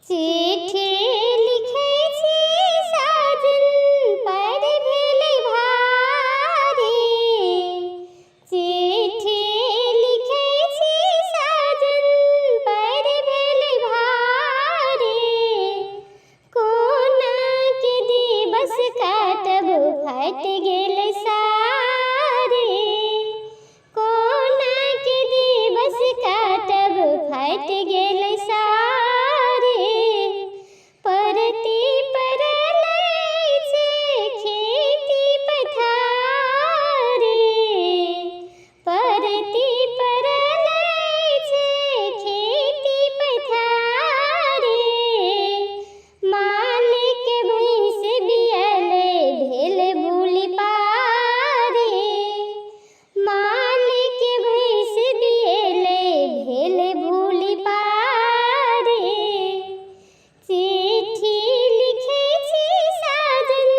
चिट्ठी लिखै छी साजन पर भेलै भारी। चिट्ठी लिखै छी साजन पर भेलै भारी। कोना के दिवस काटब फाटि गेलै सारी। कोना के दिवस काटब फाटि गेलै सारी। परती परलै छै खेती पथारी। परती परलै छै खेती पथारी। मालिक भैंस बियलै भेल भूलि पारी। मालिक भैंस बियलै भेल भूलि पारी। चिट्ठी लिखै छी साजन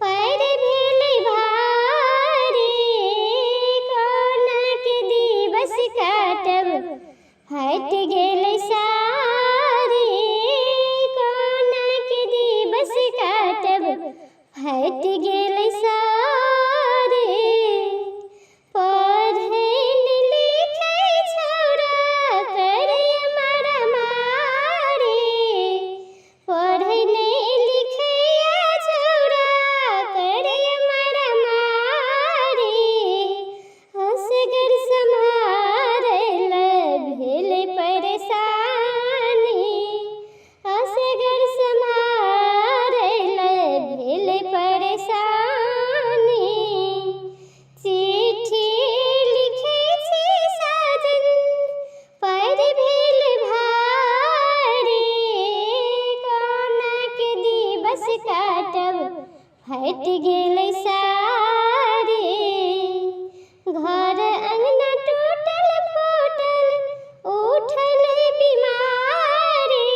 पर भेलै भारी। कोना के दिवस काटब फाटि गेलै सारी। कोना के दिवस काटब फाटि गेलै सारी। पढ़ै लिखै छौरा करै मारामारी। पढ़ै लिखै छौरा करै मारामारी। असगर सम्हारै भेलै परेशानी। असगर सम्हारै भेलै परेशानी। चिट्ठी लिखै छी साजन पर भेलै भारी। कोना के दिवस काटब फाटि गेलै सारी। घर अंगना टूटल फूटल उठल बीमारी।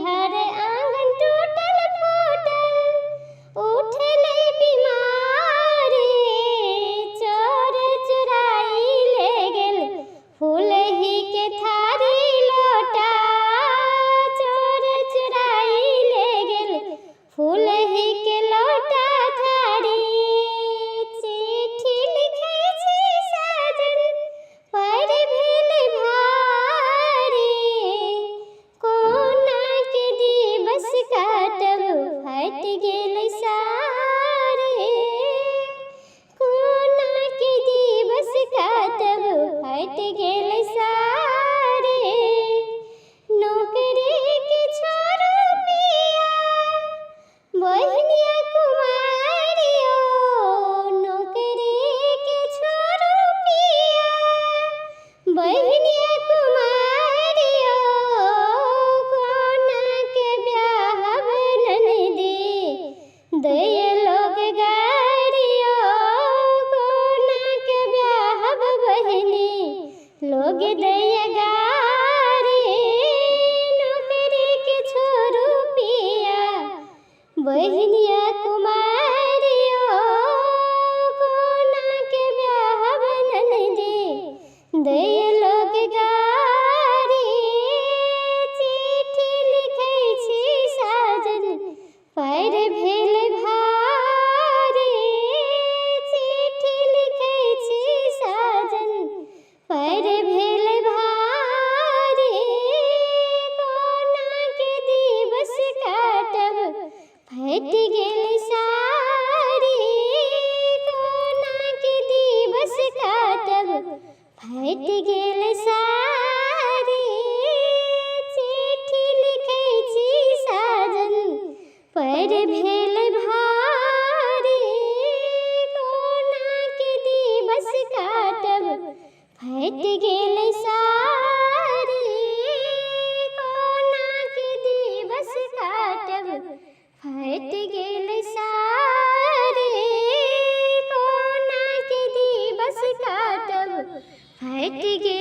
घर आंगन टूटल फूटल उठल बीमारी। चोर चुराई ले गेल फूलही के थारी लोटा। चोर चुराई ले गेल फूलही के लोटा थारी। चिट्ठी लिखै छी साजन पर भेलै भारी। कोना के दिवस काटब फाटि गेलै सारी। कोना के दिवस काटब फाटि गेलै सारी। नौकरी के छोड़ू पिया बहिनिया कुमारियो। नौकरी के छोड़ू पिया बहिनिया कुमारियो। कोना के ब्याहब ननदी दैय लोग गारियो। कोना के ब्याहब बहिनी लोग दैय गारी। नौकरी के छोड़ू पिया बहिनिया कुमारियो। कोना के ब्याहब ननदी दैय लोग गारी। चिट्ठी लिखै छी साजन पर भेलै भारी। चिट्ठी लिखै छी साजन पर भेलै भारी। कोना के दिवस काटब फाटि गेलै सारी। कोना के दिवस काटब फाटि गेलै सारी। चिट्ठी लिखै छी साजन पर भेलै भारी। कोना के दिवस काटब फाटि गेलै सारी। कोना के दिवस काटब फाटि गेलै सारी। कोना के दिवस काटब फाटि गेलै।